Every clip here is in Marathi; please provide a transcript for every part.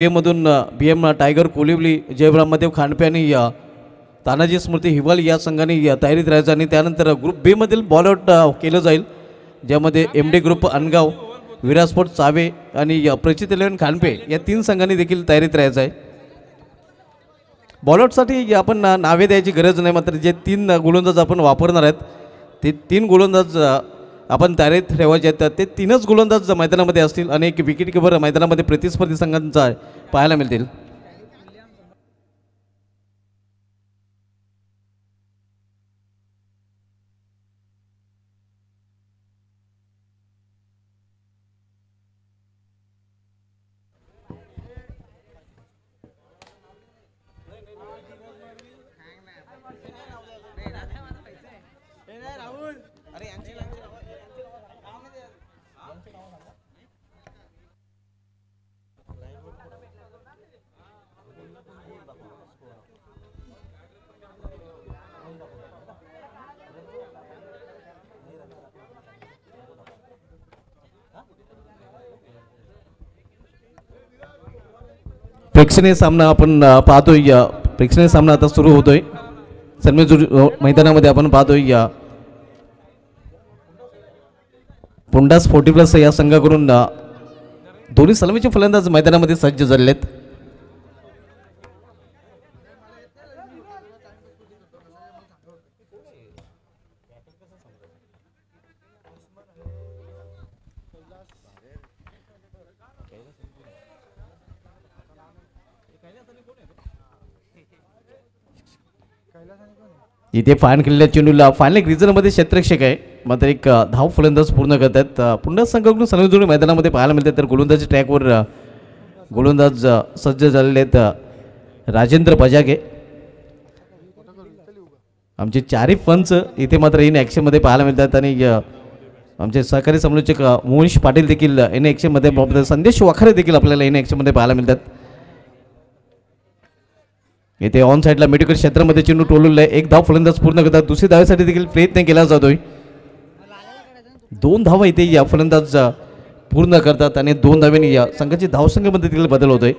मधून बी एम टायगर कोलिवली, जयब्राम महादेव खांडपे आणि तानाजी स्मृती हिवाल या संघाने तयारीत राहायचं आणि त्यानंतर ग्रुप बी मधील बॉलआउट केलं जाईल, ज्यामध्ये एम डी ग्रुप अनगाव, विरास्पोर्ट चावे आणि प्रचित 11 खांडपे या 3 संघांनी देखील तयारीत राहायचं आहे. बॉलआउटसाठी आपण नावे द्यायची गरज नाही, मात्र जे 3 गोलंदाज आपण वापरणार आहेत ते 3 गोलंदाज आपण तयारीत ठेवायचे आहेत. ते 3च गोलंदाज मैदानामध्ये असतील आणि एक विकेट किपर मैदानामध्ये प्रतिस्पर्धी संघांचा पाहायला मिळतील. प्रेक्षणीय सामना आपण पाहतोय. प्रेक्षणीय सामना आता सुरू होतोय. सन्मेजूर मैदानामध्ये आपण पाहतोय पुंडा स्पोर्टिव्ह प्लस या संघाकडून दोन्ही सलामीचे फलंदाज मैदानामध्ये सज्ज झालेले आहेत. इथे फाईन केलेल्या चेंडूला फायनल रिझनमध्ये क्षेत्ररक्षक आहे, मात्र एक धाव फलंदाज पूर्ण करतात. पुन्हा संघाकडून सलगजोडी मैदानामध्ये पाहायला मिळतात. तर गोलंदाजी ट्रॅकवर गोलंदाज सज्ज झालेले आहेत राजेंद्र बजागे. आमचे 4ही पंच इथे मात्र इन ॲक्शनमध्ये पाहायला मिळतात आणि आमचे सहकारी समालोचक मोहनीश पाटील देखील इन ॲक्शनमध्ये, संदेश वाखारे देखील आपल्याला इन ॲक्शनमध्ये पाहायला मिळतात. येथे ऑन साईडला मेडिकल क्षेत्रामध्ये चेंडू टोललेला आहे. एक धाव फलंदाज पूर्ण करतात. दुसरी धावेसाठी देखील प्रयत्न केला जातोय. 2 धावा इथे या फलंदाज पूर्ण करतात आणि 2 धावेने या संघाची धावसंख्येमध्ये देखील बदल होतोय.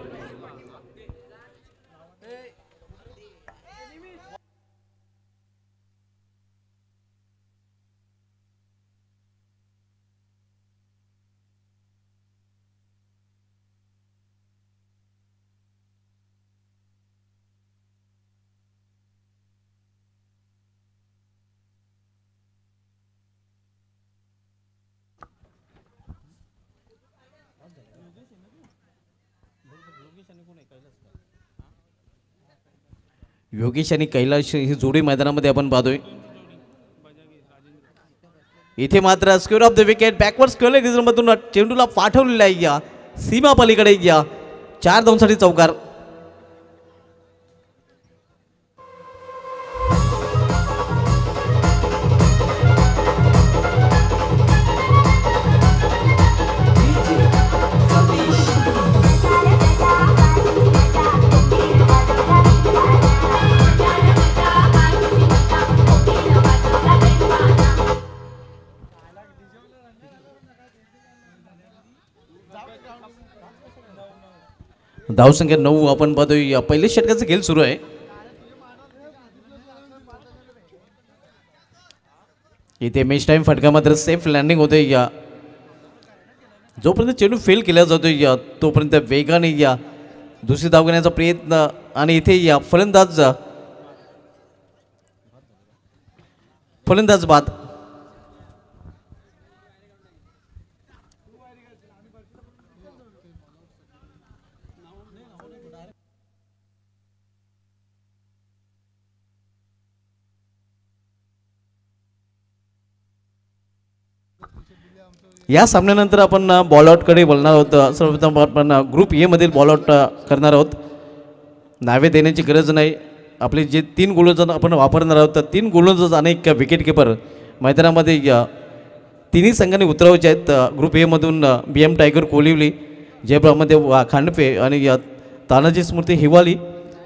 योगेश आणि कैलाश ही जोडी मैदानामध्ये आपण पाहतोय. इथे मात्र square of the wicket backward square रिझनमधून चेंडूला पाठवलेला आहे या सीमा पलीकडे 4 धावांसाठी चौकार. धावसंख्या 9 आपण पाहतोय. पहिल्या षटकाचा खेळ सुरू आहे. इथे मॅच टाइम फटका मात्र सेफ लँडिंग होते. जोपर्यंत चेंडू फेल केला जातोय तोपर्यंत वेगाने दुसरी धाव घेण्याचा प्रयत्न आणि इथे फलंदाज बाद. या सामन्यानंतर आपण बॉलआउटकडे बोलणार आहोत. सर्वप्रथम आपण ग्रुप ए मधील बॉलआउट करणार आहोत. नावे देण्याची गरज नाही. आपले जे 3 गोलंदाज आपण वापरणार आहोत तर 3 गोलंदाज आणि एक विकेट किपर मैदानामध्ये 3ही संघांनी उतरवायचे आहेत. ग्रुप ए मधून बी एम टायगर कोलिवली, जयब्राम महादेव खांडपे आणि तानाजी स्मृती हिवाली.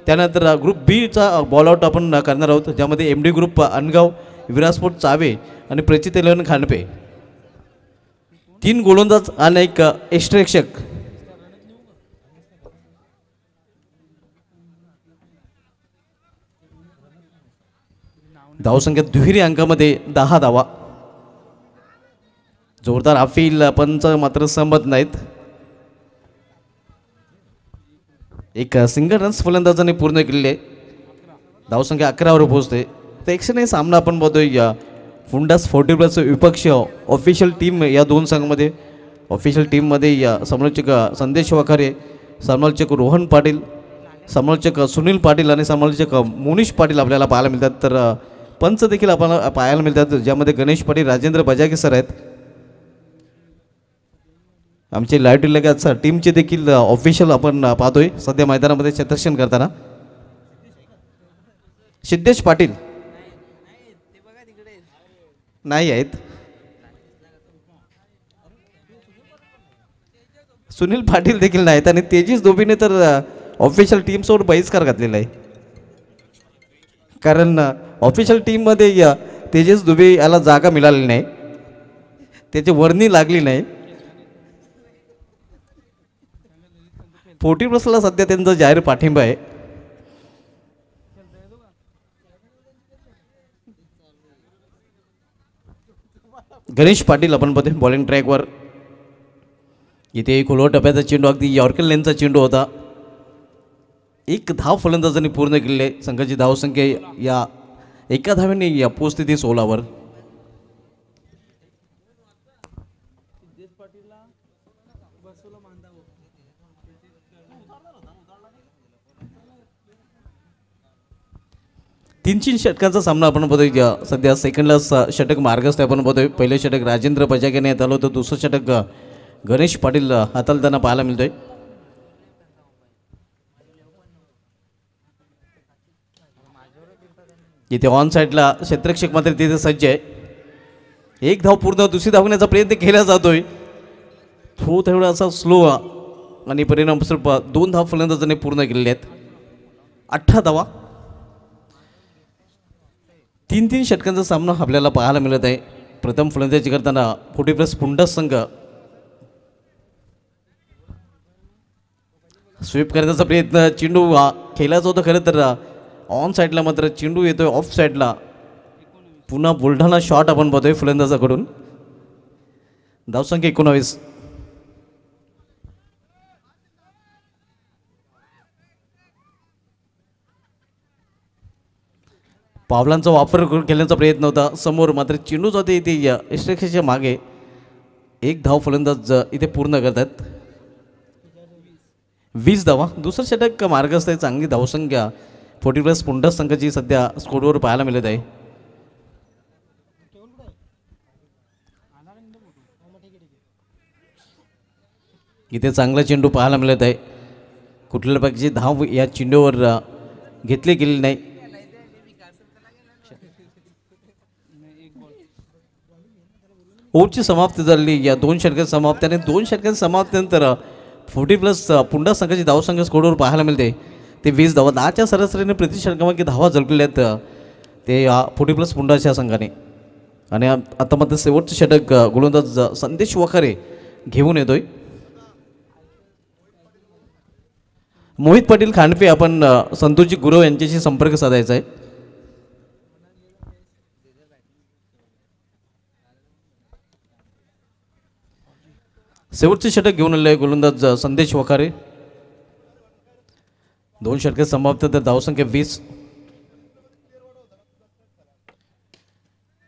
त्यानंतर ग्रुप बीचा बॉलआउट आपण करणार आहोत, ज्यामध्ये एम डी ग्रुप अनगाव, विरास्पोर्ट चावे आणि प्रचित 11 खांडपे. 3 गोलंदाज आणि एक एक्स्ट्रेक्षक. धावसंख्या दुहेरी अंकामध्ये 10 धावा. जोरदार अपील पंच मात्र सहमत नाहीत. एक सिंगल रन्स फलंदाजाने पूर्ण केलेले आहे. धावसंख्या 11वर पोहोचते. तर एकशे सामना आपण बघतोय या फुंडास 40+ विपक्ष ऑफिशियल टीम या दोन संघामध्ये. ऑफिशियल टीममध्ये या समालोचक संदेश वाखारे, समालोचक रोहन पाटील, समालोचक सुनील पाटील आणि समालोचक मोनिश पाटील आपल्याला पाहायला मिळतात. तर पंच देखील आपल्याला पाहायला मिळतात, ज्यामध्ये गणेश पाटील, राजेंद्र बजागे सर आहेत. आमचे लाईव्ह टेलिकास्ट टीमचे देखील ऑफिशियल आपण पाहतोय सध्या मैदानामध्ये क्षेत्ररक्षण करताना. सिद्धेश पाटील नाही आहेत. सुनील पाटील देखील नाहीत आणि तेजस दोबीने तर ऑफिशियल टीमसोबत बहिष्कार घातलेला आहे. कारण ऑफिशियल टीममध्ये तेजस दुबे याला जागा मिळाली नाही, त्याची वर्णी लागली नाही. 40+ सध्या त्यांचा जाहीर पाठिंबा आहे. गणेश पाटील आपण बघतोय बॉलिंग ट्रॅकवर. इथे खोलवर टप्प्याचा चेंडू अगदी यॉर्कर लेनचा चेंडू होता. 1 धाव फलंदाजांनी पूर्ण केलेले. संघाची धावसंख्या या एका धावेने या पोहोचते ती 16वर. तीन षटकांचा सामना आपण बघतोय. सध्या सेकंडला षटक मार्गस्थ आपण बघतोय. पहिले षटक राजेंद्र बजागे यात आलं होतं, दुसरं षटक गणेश पाटील हाताळताना पाहायला मिळतोय. इथे ऑन साईडला क्षेत्ररक्षक मात्र तिथे सज्ज आहे. 1 धाव पूर्ण, दुसरी धावण्याचा प्रयत्न केला जातोय. थोडा असा स्लो आणि परिणामस्वरूप 2 धाव फलंदाजांनी पूर्ण केलेले आहेत. 18 धावा. 3 षटकांचा सामना आपल्याला पाहायला मिळत आहे. प्रथम फलंदाजी करताना 40+ फुंडास संघ स्वीप करण्याचा प्रयत्न, चेंडू खेळायचा होता खरं तर ऑन साईडला, मात्र चेंडू येतोय ऑफ साईडला. पुन्हा बुलढाणा शॉट आपण बघतोय फलंदाजाकडून. धावसंख्या 19. पावलांचा वापर केल्याचा प्रयत्न होता समोर, मात्र चेंडू जाते इथे यष्टरेषेच्या मागे. 1 धाव फलंदाज इथे पूर्ण करतात. 20 धावा. दुसरं षटक मार्गस्थ आहे. चांगली धावसंख्या 40+ फुंडास संघाची सध्या स्कोरवर पाहायला मिळत आहे. इथे चांगला चेंडू पाहायला मिळत आहे. कुठल्या प्रकारची धाव या चेंडूवर घेतली गेली नाही. ओव्हरची समाप्ती झाली या 2 षटकांची समाप्ती, आणि 2 षटकांच्या समाप्तीनंतर 40+ पुंडा संघाची धावसंख्या स्कोरवर पाहायला मिळते ते 20 धावा. 10च्या सरासरीने प्रति षटकामागे धावा झळकलेल्या आहेत ते 40+ पुंडाच्या संघाने. आणि आता मात्र शेवटचं षटक गोलंदाज संदेश वाखारे घेऊन येतोय. मोहित पाटील खांडपे आपण संतोषजी गुरव यांच्याशी संपर्क साधायचा आहे. शेवटचे षटक घेऊन आले गोलंदाज संदेश वाखारे. 2 षटके समाप्त, तर धावसंख्या 20.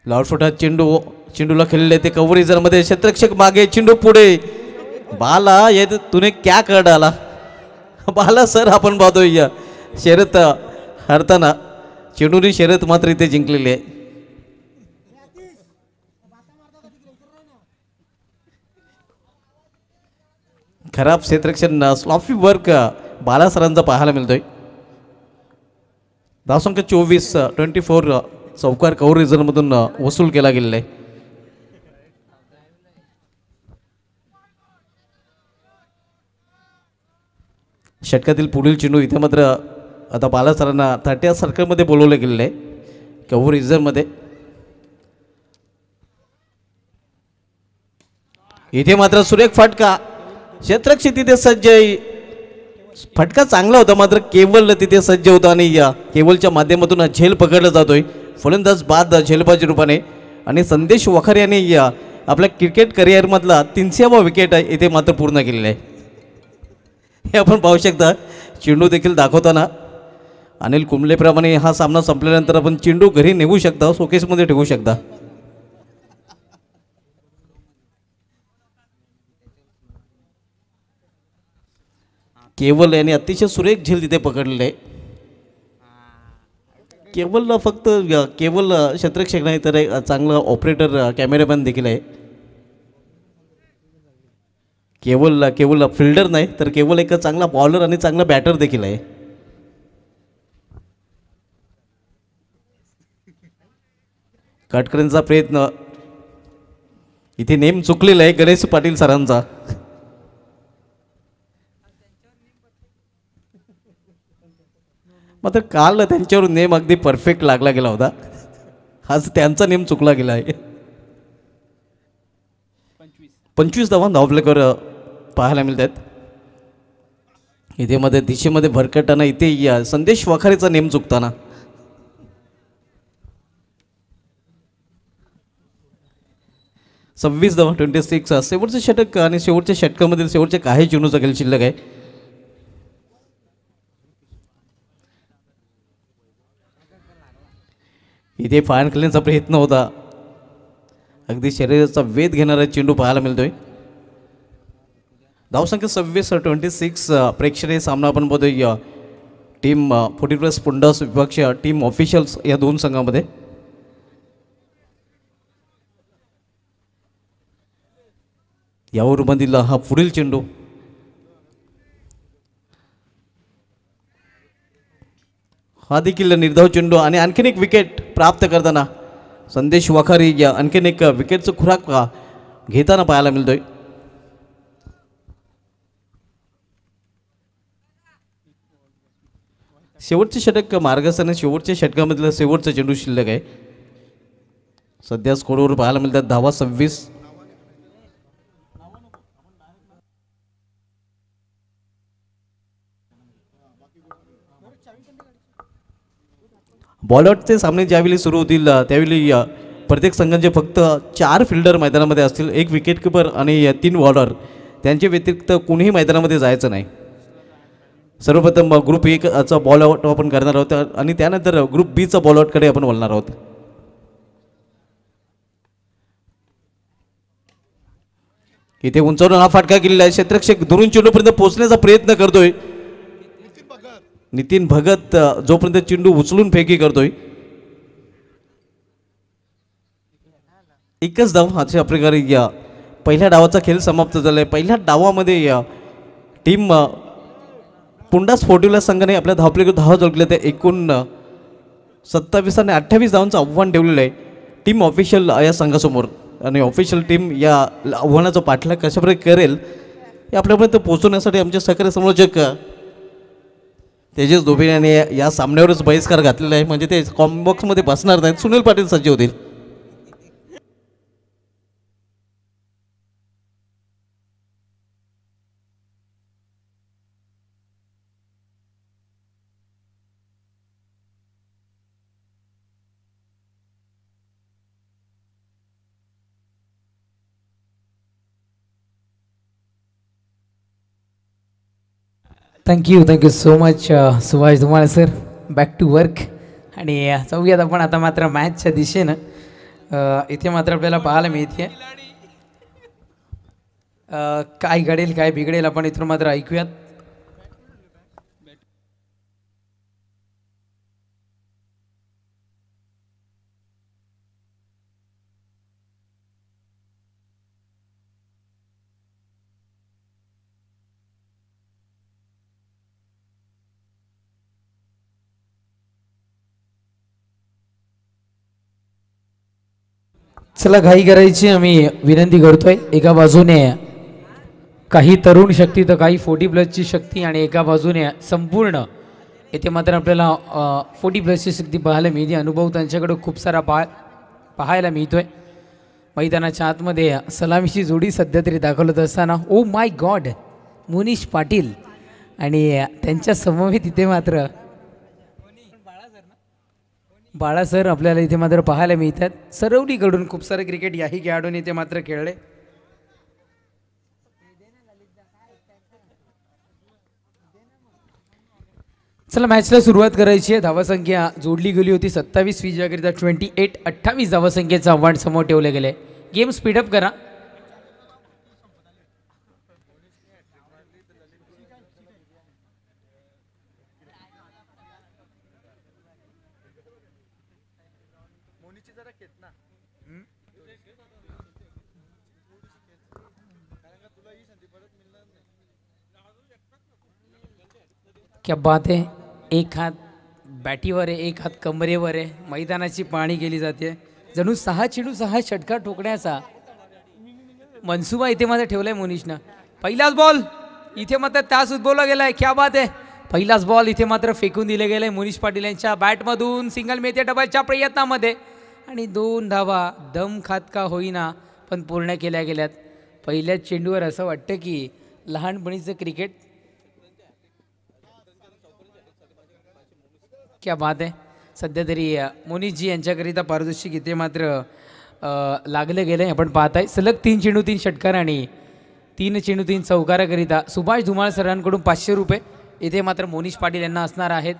लावडफुटा चेंडूला खेळले ते कव्हरेजरमध्ये. क्षेत्ररक्षक मागे, चेंडू पुढे. बाला ये तूने क्या कर डाला. बाला सर आपण पाहतोय शर्यत हरताना. चेंडूने शर्यत मात्र इथे जिंकलेली आहे. खराब क्षेत्ररक्षण स्लॉफी वर्क बाला सरांचा पाहायला मिळतोय. धावसंख्या 24 चौकार कव्हर रिझनमधून वसूल केला गेलेला आहे. षटकातील पुढील चेंडू इथे मात्र आता बाला सरांना 30 सर्कलमध्ये बोलवलं गेलेलं आहे कव्हर रिझनमध्ये. इथे मात्र सुरेख फटका. क्षेत्ररक्षक तिथे सज्ज आहे. फटका चांगला होता, मात्र केवळ तिथे सज्ज होता आणि या केवलच्या माध्यमातून झेल पकडला जातोय. फलंदाज बाद झेलबाजी रूपाने आणि संदेश वखार यांनी आपल्या क्रिकेट करिअरमधला 300वा विकेट इथे मात्र पूर्ण केलेला आहे. हे आपण पाहू शकता. चेंडू देखील दाखवताना अनिल कुंबलेप्रमाणे हा सामना संपल्यानंतर आपण चेंडू घरी नेऊ शकता, शोकेसमध्ये ठेवू शकता. केवल यांनी अतिशय सुरेख झेल तिथे पकडलेले आहे. केवलला फक्त केवल क्षेत्ररक्षक नाही तर एक चांगला ऑपरेटर कॅमेरामॅन देखील आहे. केवल फिल्डर नाही तर केवल एक चांगला बॉलर आणि चांगला बॅटर देखील आहे. कटकरेंचा प्रयत्न इथे नेम चुकलेला आहे गणेश पाटील सरांचा. मात्र काल त्यांच्यावर नेम अगदी परफेक्ट लागला गेला होता. आज त्यांचा नेम चुकला गेला आहे. 25 धावा धावफलकावर पाहायला मिळतात. इथे मध्ये दिशेमध्ये भरकटताना इथे संदेश वखारेचा नेम चुकताना 26 धावा 26. शेवटचं षटक आणि शेवटच्या षटकामधील शेवटचे काही चेंडूचा खेळ शिल्लक आहे. इथे फायर खेळण्याचा प्रयत्न होता. अगदी शरीराचा वेध घेणारा चेंडू पाहायला मिळतोय. धावसंख्या 26-26. प्रेक्षणीय सामना आपण बघतोय टीम 40+ पुंडास विपक्ष टीम ऑफिशियल्स या दोन संघामध्ये. यावरमधील हा पुढील चेंडू हा देखील निर्धाव चेंडू आणि आणखीन एक विकेट प्राप्त करताना संदेश वखारी या आणखीन एक विकेटचं खुराक घेताना पाहायला मिळतोय. शेवटचे षटक मार्गस्थान शेवटच्या षटकामधलं शेवटचं चेंडू शिल्लक आहे. सध्या स्कोरवर पाहायला मिळतात धावा 26. बॉलआउटचे सामने ज्यावेळी सुरू होतील त्यावेळी प्रत्येक संघांचे फक्त 4 फिल्डर मैदानामध्ये असतील, 1 विकेट कीपर आणि 3 बॉलर. त्यांच्या व्यतिरिक्त कोणीही मैदानामध्ये जायचं नाही. सर्वप्रथम ग्रुप 1चा बॉलआउट आपण करणार आहोत आणि त्यानंतर ग्रुप बीचा बॉलआउटकडे आपण वळणार आहोत. इथे उंचावरून हा फाटका केलेला आहे. क्षेत्ररक्षक दुरून चेंडूपर्यंत पोहोचण्याचा प्रयत्न करतोय. नितीन भगत जोपर्यंत चेंडू उचलून फेकी करतोय. एकच धाव अशा प्रकारे या पहिल्या डावाचा खेळ समाप्त झाला आहे. पहिल्या डावामध्ये टीम पुंडा स्पोर्टिव्ह संघाने आपल्या धावपलीकडे धावा जोडल्या त्या एकूण 27 आणि 28 धावांचं आव्हान ठेवलेलं आहे टीम ऑफिशियल या संघासमोर. आणि ऑफिशियल टीम या आव्हानाचा पाठलाग कशाप्रकारे करेल हे आपल्यापर्यंत पोहोचवण्यासाठी आमचे सहकारी समालोचक तेजस दोबे यांनी या सामन्यावरच बहिष्कार घातलेला आहे. म्हणजे ते कॉम्बॉक्समध्ये बसणार नाहीत. सुनील पाटील सज्ज होतील. Thank you so much Subhash Dhumal sir. Back to work. आणि जाऊयात आपण आता मात्र मॅचच्या दिशेनं. इथे मात्र आपल्याला पाहायला मिळते काय घडेल काय बिघडेल आपण इथून मात्र ऐकूयात. चला घाई करायची आम्ही विनंती करतोय. एका बाजूने काही तरुण शक्ती तर काही 40+ शक्ती आणि एका बाजूने संपूर्ण इथे मात्र आपल्याला 40+ शक्ती पाहायला मिळते. अनुभव त्यांच्याकडे खूप सारा पाहायला मिळतोय. मैदानाच्या आतमध्ये सलामीची जोडी सध्या तरी दाखवत असताना oh my God Munish Patil आणि त्यांच्या समवेत इथे मात्र बाळा सर आपल्याला इथे मात्र पाहायला मिळतात सरवलीकडून खूप सारे क्रिकेट याही खेळाडूंनी इथे मात्र खेळले. चला मॅचला सुरुवात करायची आहे. धावसंख्या जोडली गेली होती 27 विजयाकरिता 28 28 धावसंख्येचं आव्हान समोर ठेवले गेले. गेम स्पीडअप करा. क्या बात आहे. एक हात बॅटीवर आहे, एक हात कमरेवर आहे. मैदानाची पाहणी केली जाते. जणू 6 चेंडू 6 षटकार ठोकण्याचा मनसुबा इथे मात्र ठेवलाय मोनिशनं. पहिलाच बॉल इथे मात्र तास उद्भवला गेलाय. क्या बात आहे. पहिलाच बॉल इथे मात्र फेकून दिले गेले मोनिश पाटील यांच्या बॅटमधून. सिंगल मिळते डबलच्या प्रयत्नामध्ये आणि 2 धावा दम खात का होईना पण पूर्ण केल्या गेल्यात. पहिल्याच चेंडूवर असं वाटतं की लहानपणीचं क्रिकेट. क्या बात आहे. सध्या तरी मोनिशजी यांच्याकरिता पारितोषिक इथे मात्र लागलं गेलं आहे. आपण पाहताय सलग 3 चेंडू 3 षटकार आणि 3 चेंडू 3 चौकाराकरिता सुभाष धुमाळ सरांकडून 500 रुपये इथे मात्र मोनिश पाटील यांना असणार आहेत.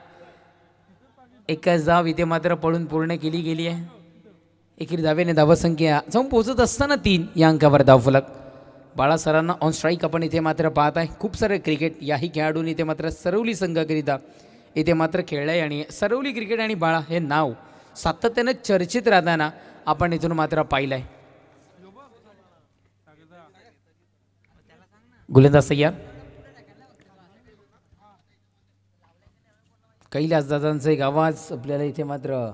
एकच धाव इथे मात्र पळून पूर्ण केली गेली आहे. एकेरी धावेने धावसंख्या जाऊन पोहोचत असताना 3 या अंकावर धावफलक. बाळा सरांना ऑन स्ट्राईक आपण इथे मात्र पाहत आहे. खूप सारे क्रिकेट याही खेळाडूंनी इथे मात्र सरवली संघाकरिता इथे मात्र खेळलं आहे आणि सरवली क्रिकेट आणि बाळा हे नाव सातत्यानं चर्चेत राहताना आपण इथून मात्र पाहिलं आहे. गोलंदाज तयार. कैलास दादांचा एक आवाज आपल्याला इथे मात्र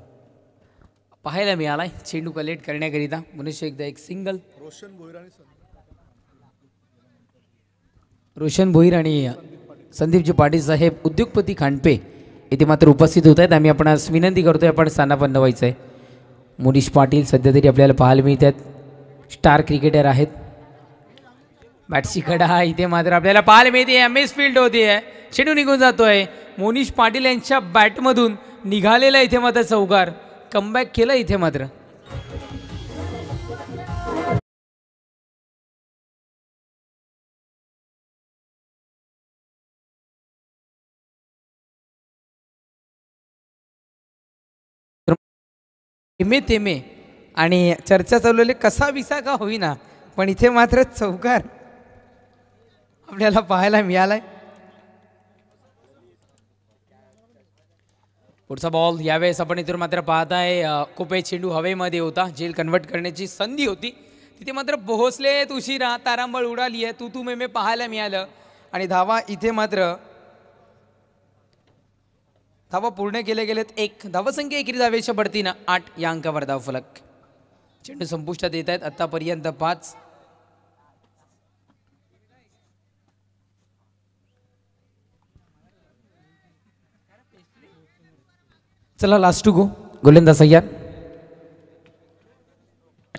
पाहायला मिळालाय. चेंडू कलेक्ट करण्याकरिता मनुष्य एकदा एक सिंगल. रोशन भोईर आणि संदीपजी पाटील साहेब उद्योगपती खांडपे इथे मात्र उपस्थित होत आहेत. आम्ही आपणास विनंती करतोय आपण स्थानापन्न व्हायचं आहे. मोनिश पाटील सध्या तरी आपल्याला पाहायला मिळतात. स्टार क्रिकेटर आहेत. बॅटची कडा इथे मात्र आपल्याला पाहायला मिळते. मिस फील्ड होती आहे. चेंडू निघून जातोय. मोनिश पाटील यांच्या बॅटमधून निघालेला इथे मात्र चौकार. कमबॅक केलं इथे मात्र. तेमे आणि चर्चा चालवली कसा विसा का होईना पण इथे मात्र चौकार आपल्याला पाहायला मिळालाय. पुढचा बॉल यावेळेस आपण इथून मात्र पाहताय. खूप चेंडू हवेमध्ये होता. जेल कन्वर्ट करण्याची संधी होती तिथे मात्र पोहोचले उशिरा. तारांबळ उडाली आहे. तू मे पाहायला मिळालं आणि धावा इथे मात्र धावा पूर्ण केले गेलेत. एक धावसंख्या एकेरी धावेच्या बढतीनं 8 या अंकावर धावफलक. चेंडू संपुष्टात येत आहेत. आतापर्यंत 5. चला लास्ट टू गो. गोलंदाज तयार.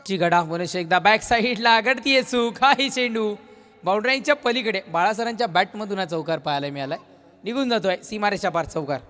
ची गडा मनुष्य एकदा बॅक साईडला घडतीये चूक. हा ही चेंडू बाउंड्राईनच्या पलीकडे बाळासरांच्या बॅटमधून हा चौकार पाहायला मिळालाय. निघून जातोय सीमारेषा पार चौकार.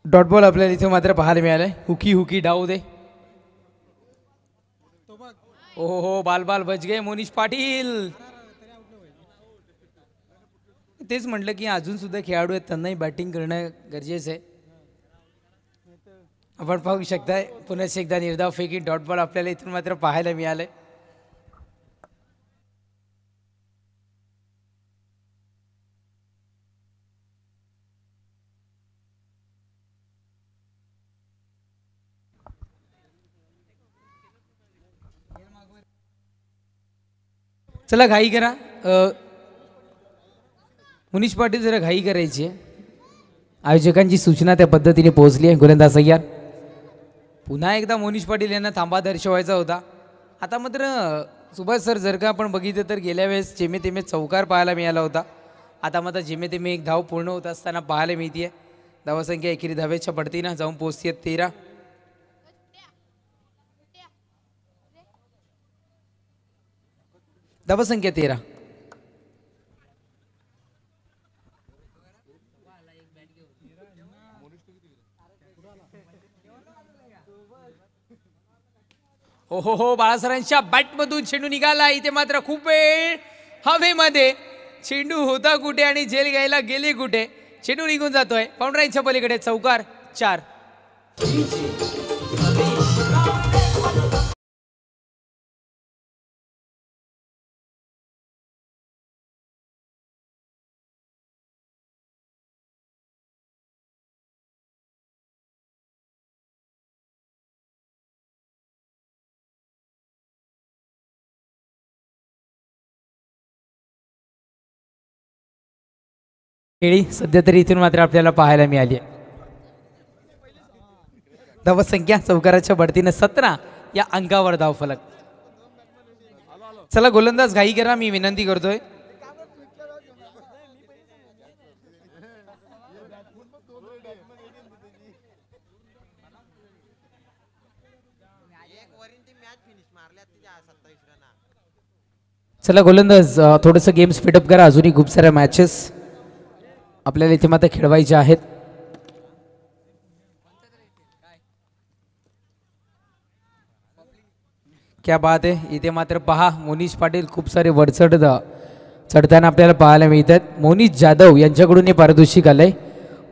डॉट बॉल आपल्याला इथे मात्र पाहायला मिळालंय. हुकी हुकी डाव दे. ओ हो बाल बाल बच गए मोनिश पाटील. तेच म्हटलं की अजून सुद्धा खेळाडू आहेत, त्यांनाही बॅटिंग करणं गरजेचं आहे. आपण पाहू शकताय पुन्हा एकदा निर्धाव फेकी डॉट बॉल आपल्याला इथून मात्र पाहायला मिळालंय. चला घाई करा. मुनीश पाटील जरा घाई करायची आहे. आयोजकांची सूचना त्या पद्धतीने पोहोचली आहे. गोलंदाज तयार. पुन्हा एकदा मोनिश पाटील यांना थांबा दर्शवायचा होता. आता मात्र सुभाष सर जर का आपण बघितलं तर गेल्या वेळेस जेमे तेमे चौकार पाहायला मिळाला होता. आता मात्र जेमे तेमे एक धाव पूर्ण होत असताना पाहायला मिळते. धावसंख्या एकेरी धावेच्या पडतीनं जाऊन पोहोचते 13. धावसंख्या 13. हो हो हो बाळासरांच्या बॅटमधून चेंडू निघाला. इथे मात्र खूप वेळ हवेमध्ये. चेंडू होता कुठे आणि जेल घ्यायला गेले कुठे. चेंडू निघून जातोय बाउंड्राईनच्या पलीकडे. चौकार 4. खेळी सध्या तरी इथून मात्र आपल्याला पाहायला मिळाली आहे. धावसंख्या चौकाराच्या बढतीनं 17 या अंकावर धावफलक. चला गोलंदाज घाई करा, मी विनंती करतोय. चला गोलंदाज थोडंसं गेम स्पीडअप करा. अजूनही खूप साऱ्या मॅचेस आपल्याला इथे मात्र खेळवायचे आहेत. क्या बात आहे. इथे मात्र पहा मोनिश पाटील खूप सारे वरचढ चढताना आपल्याला पाहायला मिळतात. मोनिश जाधव यांच्याकडून हे पारितोषिक आलंय.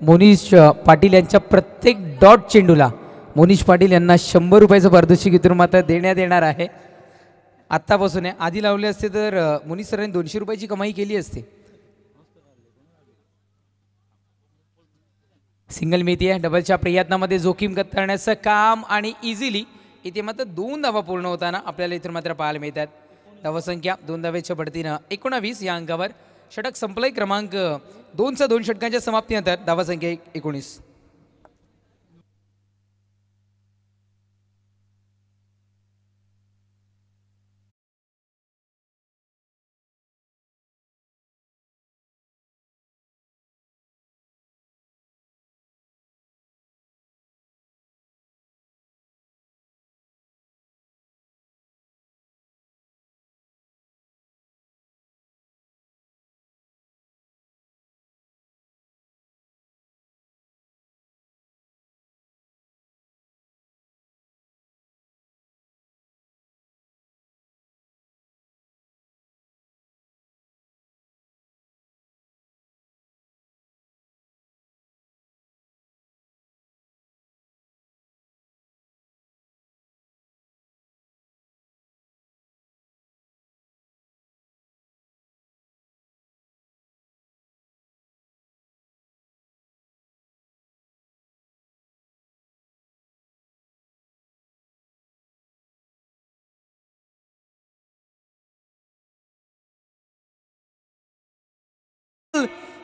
मोनिश पाटील यांच्या प्रत्येक डॉट चेंडूला मोनिश पाटील यांना 100 रुपयाचं पारितोषिक इथून मात्र देण्यात येणार आहे. आत्तापासून आहे. आधी लावले असते तर मोनिश सरांनी 200 रुपयाची कमाई केली असते. सिंगल मिळती आहे. डबलच्या प्रयत्नामध्ये जोखीम करण्याचं काम आणि इझिली इथे मात्र 2 धावा पूर्ण होताना आपल्याला इथून मात्र पाहायला मिळतात. धावसंख्या 2 धावेच्या बढतीनं 19 या अंकावर. षटक संपलंय. क्रमांक 2चा 2 षटकांच्या समाप्तीनंतर धावसंख्या 19.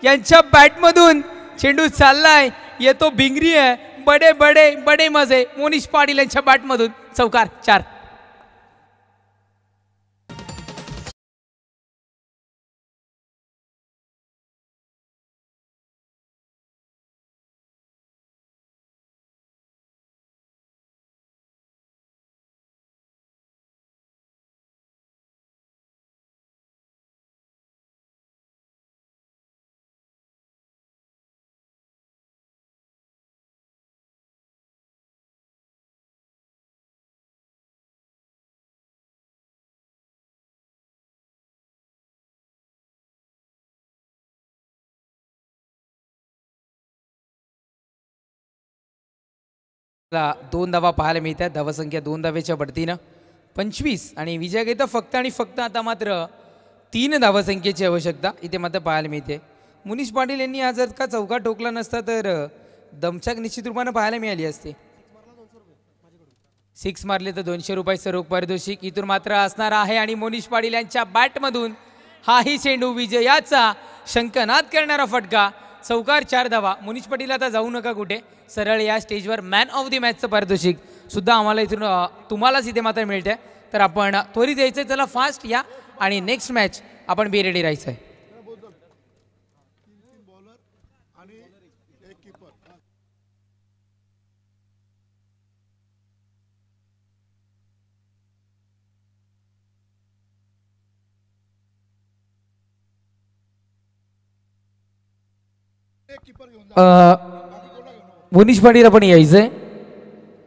यांच्या बॅटमधून चेंडू चाललाय. येतो भिंगरी आहे. बडे बडे बडे मजे. मोनिश पाटील यांच्या बॅटमधून चौकार 4. ला 2 धावा पाहायला मिळतात. धावसंख्या 2 धावेच्या बढतीनं 25 आणि विजय घेता फक्त आणि फक्त आता मात्र 3 धावसंख्येची आवश्यकता इथे मात्र पाहायला मिळते. मुनीश पाटील यांनी आज जर का चौका ठोकला नसता तर दमछाक निश्चित रूपानं पाहायला मिळाली असते. 6 मारले तर 200 रुपये रोख पारितोषिक इथून मात्र असणार आहे आणि मोनिश पाटील यांच्या बॅटमधून हाही चेंडू विजयाचा शंखनाद करणारा फटका. चौकार 4 धावा. मोनिश पाटील आता जाऊ नका कुठे, सरळ या स्टेजवर मॅन ऑफ द मॅचचं पारितोषिक सुद्धा आम्हाला इथून तुम्हालाच इथे मात्र मिळते. तर आपण त्वरित यायचं, चला फास्ट या आणि नेक्स्ट मॅच आपण बी रेडी राहायचं आहे. मुनीश पाटील आपण यायचंय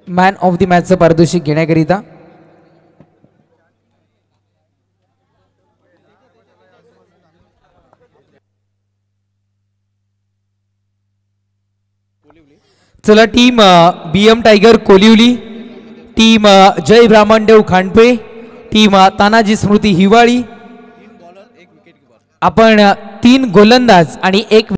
मॅन ऑफ द मॅचचं पारितोषिक घेण्याकरिता. चला team BM tiger Kolivali, team जय ब्राह्मणदेव खांडपे, टीम तानाजी स्मृती हिवाळी, आपण 3 गोलंदाज आणि 1